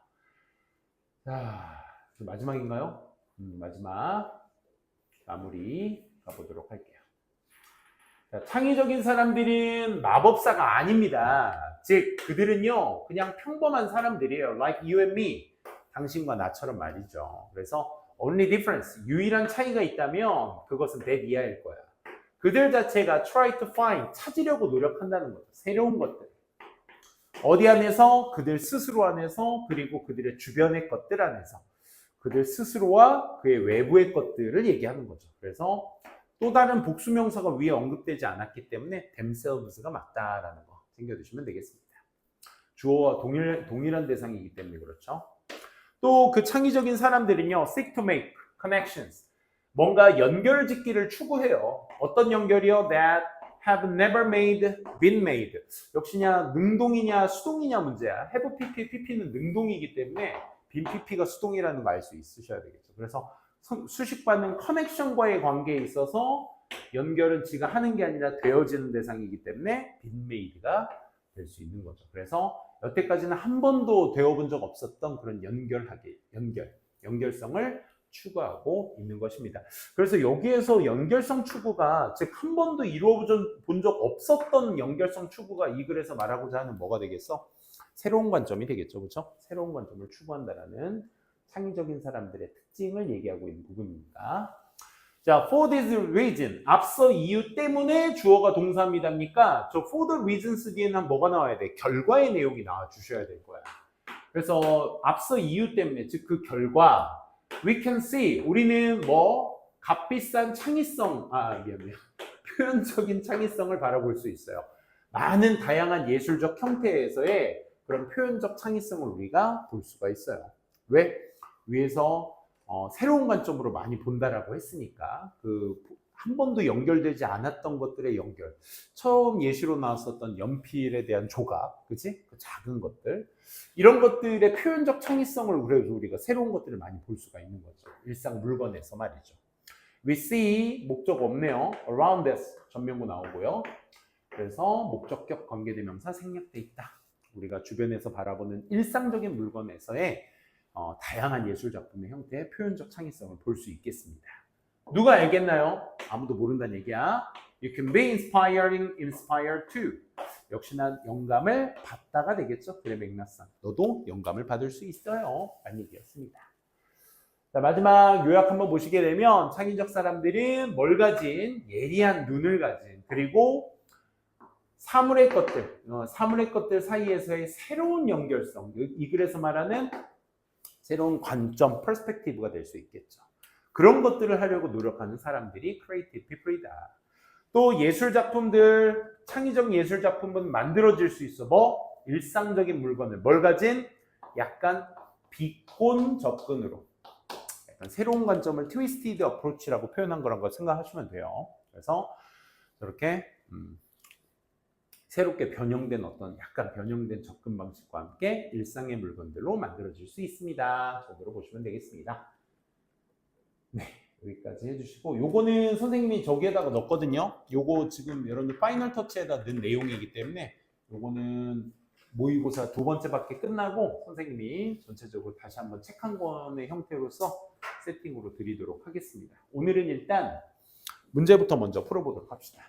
[SPEAKER 1] 자, 마지막인가요? 마지막 마무리 가보도록 할게요. 자, 창의적인 사람들은 마법사가 아닙니다. 즉 그들은요 그냥 평범한 사람들이에요. Like you and me. 당신과 나처럼 말이죠. 그래서 only difference, 유일한 차이가 있다면 그것은 내 이하일 거야. 그들 자체가 try to find, 찾으려고 노력한다는 거죠. 새로운 것들. 어디 안에서? 그들 스스로 안에서, 그리고 그들의 주변의 것들 안에서. 그들 스스로와 그의 외부의 것들을 얘기하는 거죠. 그래서 또 다른 복수명사가 위에 언급되지 않았기 때문에 themselves가 맞다라는 거 챙겨두시면 되겠습니다. 주어와 동일한 대상이기 때문에 그렇죠. 또 그 창의적인 사람들은요, seek to make connections. 뭔가 연결짓기를 추구해요. 어떤 연결이요? That have never been made. 역시냐, 능동이냐, 수동이냐 문제야. have PP, PP는 능동이기 때문에 빈 PP가 수동이라는 거 알 수 있으셔야 되겠죠. 그래서 수식받는 커넥션과의 관계에 있어서 연결은 지가 하는 게 아니라 되어지는 대상이기 때문에 been made가 될 수 있는 거죠. 그래서 여태까지는 한 번도 되어본 적 없었던 그런 연결성을 추구하고 있는 것입니다. 그래서 여기에서 연결성 추구가 즉 한 번도 이루어 본 적 없었던 연결성 추구가 이 글에서 말하고자 하는 뭐가 되겠어? 새로운 관점이 되겠죠. 그렇죠? 새로운 관점을 추구한다라는 창의적인 사람들의 특징을 얘기하고 있는 부분입니다. 자, for this reason, 앞서 이유 때문에 주어가 동사입니다니까 저 for the reasons 뒤에는 뭐가 나와야 돼? 결과의 내용이 나와 주셔야 될 거야. 그래서 앞서 이유 때문에, 즉 그 결과 we can see, 우리는 뭐 값비싼 창의성, 미안해요. 표현적인 창의성을 바라볼 수 있어요. 많은 다양한 예술적 형태에서의 그런 표현적 창의성을 우리가 볼 수가 있어요. 왜? 위에서 새로운 관점으로 많이 본다라고 했으니까 한 번도 연결되지 않았던 것들의 연결. 처음 예시로 나왔었던 연필에 대한 조각, 그치? 그 작은 것들. 이런 것들의 표현적 창의성을 우리가 새로운 것들을 많이 볼 수가 있는 거죠. 일상 물건에서 말이죠. We see, 목적 없네요. Around us, 전명구 나오고요. 그래서 목적격 관계대명사 생략돼 있다. 우리가 주변에서 바라보는 일상적인 물건에서의 다양한 예술작품의 형태의 표현적 창의성을 볼 수 있겠습니다. 누가 알겠나요? 아무도 모른다는 얘기야. You can be inspired too. 역시나 영감을 받다가 되겠죠. 그래 맥락상. 너도 영감을 받을 수 있어요. 라는 얘기였습니다. 자, 마지막 요약 한번 보시게 되면 창의적 사람들은 뭘 가진? 예리한 눈을 가진, 그리고 사물의 것들 사이에서의 새로운 연결성, 이 글에서 말하는 새로운 관점, 퍼스펙티브가 될 수 있겠죠. 그런 것들을 하려고 노력하는 사람들이 creative people이다. 또 예술작품들, 창의적 예술작품은 만들어질 수 있어. 뭐? 일상적인 물건을 뭘 가진? 약간 비꼰 접근으로, 약간 새로운 관점을 twisted approach라고 표현한 거라고 생각하시면 돼요. 그래서 저렇게 새롭게 변형된 어떤 약간 변형된 접근 방식과 함께 일상의 물건들로 만들어질 수 있습니다. 정도로 보시면 되겠습니다. 네, 여기까지 해주시고 요거는 선생님이 저기에다가 넣었거든요. 요거 지금 여러분들 파이널 터치에다 넣은 내용이기 때문에 요거는 모의고사 2번째밖에 끝나고 선생님이 전체적으로 다시 한번 책 한 권의 형태로서 세팅으로 드리도록 하겠습니다. 오늘은 일단 문제부터 먼저 풀어보도록 합시다.